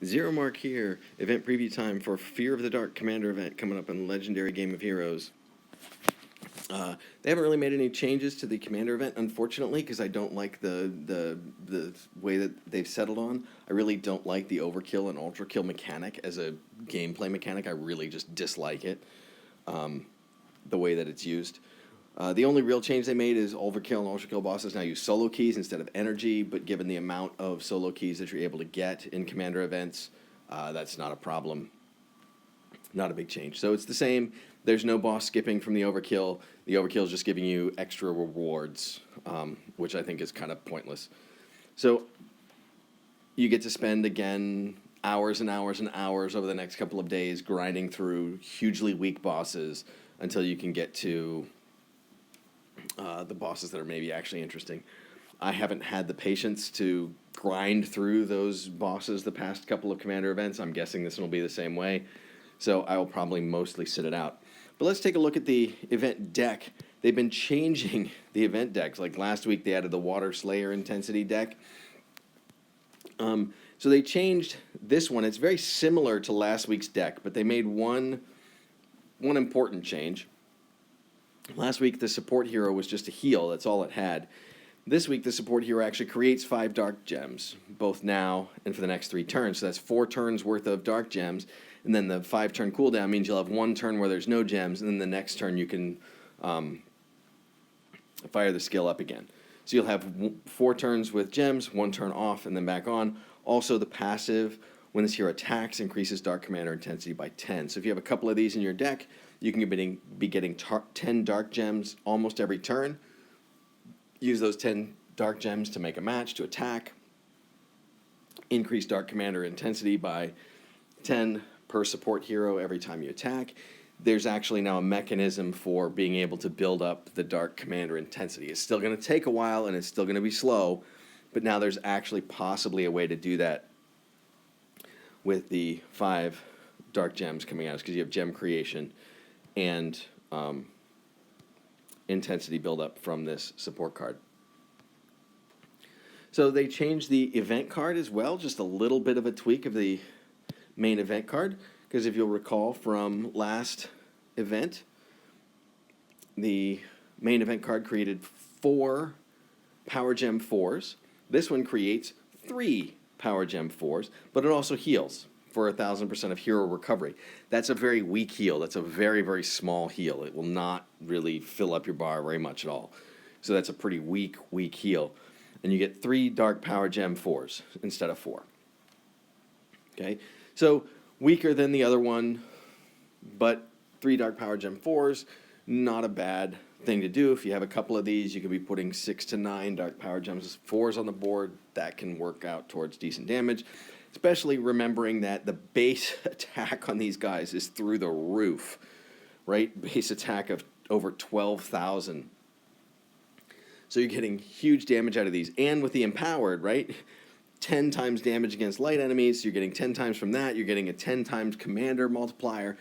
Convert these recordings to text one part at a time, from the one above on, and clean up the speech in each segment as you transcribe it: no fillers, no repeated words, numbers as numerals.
Zero mark here. Event preview time for Fear of the Dark Commander event coming up in Legendary Game of Heroes. They haven't really made any changes to the Commander event, unfortunately, because I don't like the way that they've settled on. I really don't like the overkill and ultra kill mechanic as a gameplay mechanic. I really just dislike it, the way that it's used. The only real change they made is overkill and ultra kill bosses now use solo keys instead of energy, but given the amount of solo keys that you're able to get in Commander events, that's not a problem. Not a big change. So it's the same. There's no boss skipping from the overkill. The overkill is just giving you extra rewards, which I think is kind of pointless. So you get to spend, again, hours and hours and hours over the next couple of days grinding through hugely weak bosses until you can get to the bosses that are maybe actually interesting. I haven't had the patience to grind through those bosses the past couple of Commander events. I'm guessing this one will be the same way. So I will probably mostly sit it out. But let's take a look at the event deck. They've been changing the event decks. Like last week, they added the Water Slayer Intensity deck. So they changed this one. It's very similar to last week's deck, but they made one important change. Last week, the support hero was just a heal. That's all it had. This week, the support hero actually creates 5 dark gems, both now and for the next 3 turns. So that's 4 turns worth of dark gems. And then the 5-turn cooldown means you'll have 1 turn where there's no gems, and then the next turn you can fire the skill up again. So you'll have 4 turns with gems, 1 turn off, and then back on. Also, the passive, when this hero attacks, increases Dark Commander intensity by 10. So if you have a couple of these in your deck, you can be getting 10 dark gems almost every turn. Use those 10 dark gems to make a match, to attack. Increase Dark Commander intensity by 10 per support hero every time you attack. There's actually now a mechanism for being able to build up the Dark Commander intensity. It's still going to take a while and it's still going to be slow, but now there's actually possibly a way to do that with the 5 dark gems coming out, because you have gem creation and intensity buildup from this support card. So they changed the event card as well, just a little bit of a tweak of the main event card, because if you'll recall from last event, the main event card created 4 Power Gem 4s. This one creates 3 Power Gem 4s, but it also heals for 1,000% of hero recovery. That's a very weak heal. That's a very, very small heal. It will not really fill up your bar very much at all. So that's a pretty weak heal. And you get 3 Dark Power Gem 4s instead of 4. Okay? So weaker than the other one, but 3 Dark Power Gem 4s, not a bad thing to do. If you have a couple of these, you could be putting 6 to 9 Dark Power Gems 4s on the board. That can work out towards decent damage, especially remembering that the base attack on these guys is through the roof, right? Base attack of over 12,000. So you're getting huge damage out of these. And with the empowered, right? 10 times damage against light enemies. You're getting 10 times from that. You're getting a 10 times commander multiplier.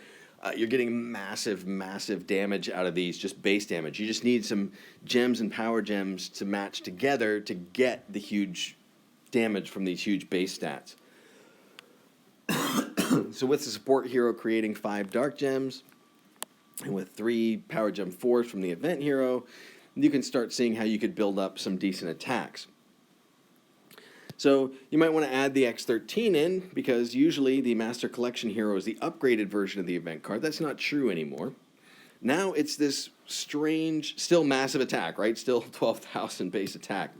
You're getting massive, massive damage out of these, just base damage. You just need some gems and power gems to match together to get the huge damage from these huge base stats. So with the support hero creating 5 dark gems, and with 3 power gem 4s from the event hero, you can start seeing how you could build up some decent attacks. So you might want to add the X13 in, because usually the Master Collection hero is the upgraded version of the event card. That's not true anymore. Now it's this strange, still massive attack, right? Still 12,000 base attack.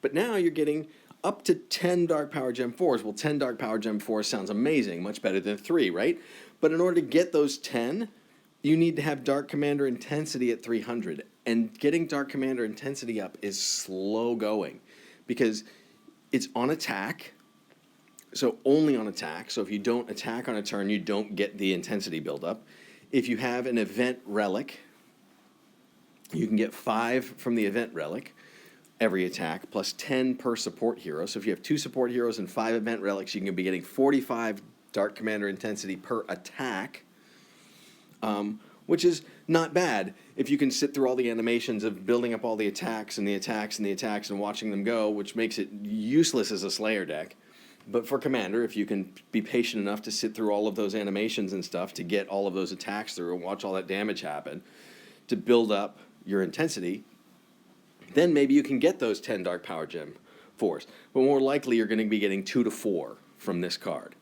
But now you're getting up to 10 Dark Power Gem 4s. Well, 10 Dark Power Gem 4s sounds amazing, much better than 3, right? But in order to get those 10, you need to have Dark Commander intensity at 300. And getting Dark Commander intensity up is slow going, because it's on attack, so only on attack. So if you don't attack on a turn, you don't get the intensity buildup. If you have an event relic, you can get 5 from the event relic every attack, plus 10 per support hero. So if you have 2 support heroes and 5 event relics, you can be getting 45 Dark Commander intensity per attack, which is not bad if you can sit through all the animations of building up all the attacks and the attacks and the attacks and watching them go, which makes it useless as a Slayer deck. But for Commander, if you can be patient enough to sit through all of those animations and stuff to get all of those attacks through and watch all that damage happen, to build up your intensity, then maybe you can get those 10 Dark Power Gem 4s. But more likely you're going to be getting 2 to 4 from this card.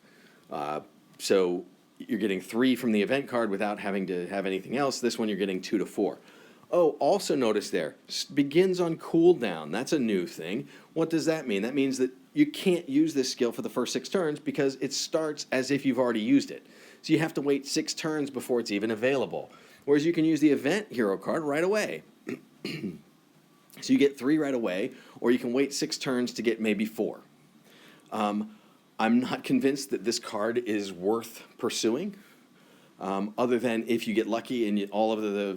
So you're getting 3 from the event card without having to have anything else. This one you're getting 2 to 4. Oh, also notice there, begins on cooldown. That's a new thing. What does that mean? That means that you can't use this skill for the first 6 turns because it starts as if you've already used it. So you have to wait 6 turns before it's even available. Whereas you can use the event hero card right away. So you get 3 right away, or you can wait 6 turns to get maybe 4. I'm not convinced that this card is worth pursuing, other than if you get lucky and all of the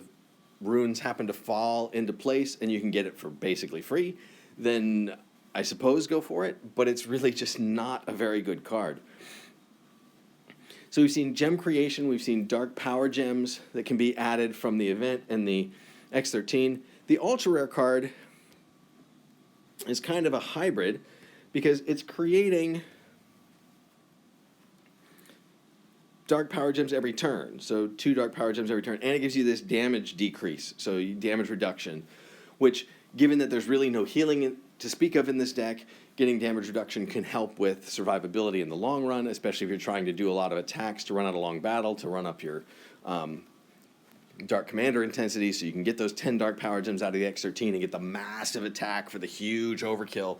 runes happen to fall into place and you can get it for basically free, then I suppose go for it, but it's really just not a very good card. So we've seen gem creation, we've seen dark power gems that can be added from the event and the X13. The ultra rare card is kind of a hybrid because it's creating dark power gems every turn, so 2 dark power gems every turn, and it gives you this damage decrease, so damage reduction, which, given that there's really no healing to speak of in this deck, getting damage reduction can help with survivability in the long run, especially if you're trying to do a lot of attacks to run out a long battle, to run up your Dark Commander intensity, so you can get those 10 dark power gems out of the X13 and get the massive attack for the huge overkill.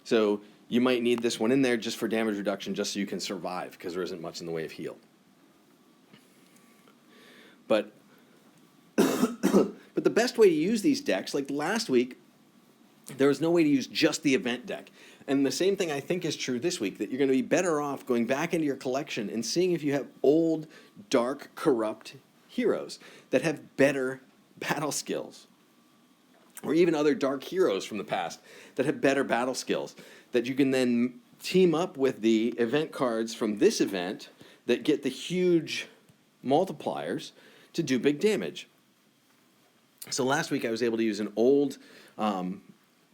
So you might need this one in there just for damage reduction, just so you can survive, because there isn't much in the way of heal. But but the best way to use these decks, like last week, there was no way to use just the event deck. And the same thing I think is true this week, that you're going to be better off going back into your collection and seeing if you have old, dark, corrupt heroes that have better battle skills. Or even other dark heroes from the past that have better battle skills, that you can then team up with the event cards from this event that get the huge multipliers to do big damage. So last week I was able to use an old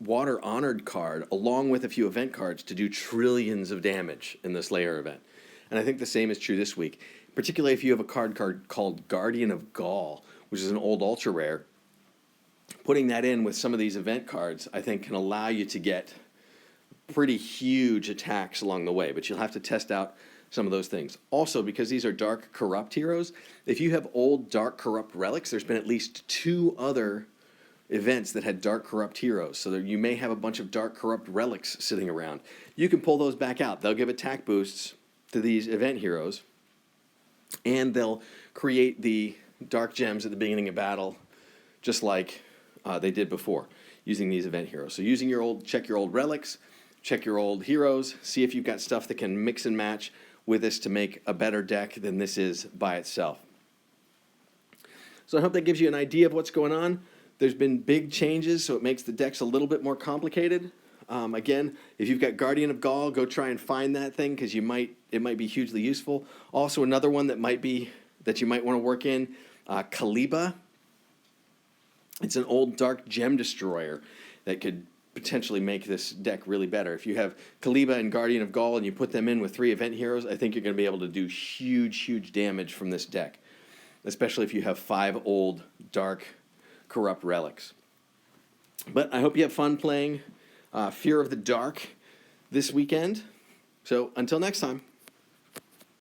Water Honored card along with a few event cards to do trillions of damage in the Slayer event. And I think the same is true this week, particularly if you have a card called Guardian of Gaul, which is an old ultra rare. Putting that in with some of these event cards, I think, can allow you to get pretty huge attacks along the way, but you'll have to test out some of those things. Also, because these are dark corrupt heroes, if you have old dark corrupt relics, there's been at least 2 other events that had dark corrupt heroes, so that you may have a bunch of dark corrupt relics sitting around. You can pull those back out. They'll give attack boosts to these event heroes, and they'll create the dark gems at the beginning of battle, just like they did before, using these event heroes. So check your old relics, check your old heroes, see if you've got stuff that can mix and match with this to make a better deck than this is by itself. So I hope that gives you an idea of what's going on. There's been big changes, so it makes the decks a little bit more complicated. Again, if you've got Guardian of Gaul, go try and find that thing, because it might be hugely useful. Also, another one that you might want to work in, Kaliba. It's an old dark gem destroyer that could potentially make this deck really better. If you have Kaliba and Guardian of Gaul and you put them in with 3 event heroes, I think you're going to be able to do huge damage from this deck, especially if you have 5 old dark corrupt relics. But I hope you have fun playing Fear of the Dark this weekend. So until next time.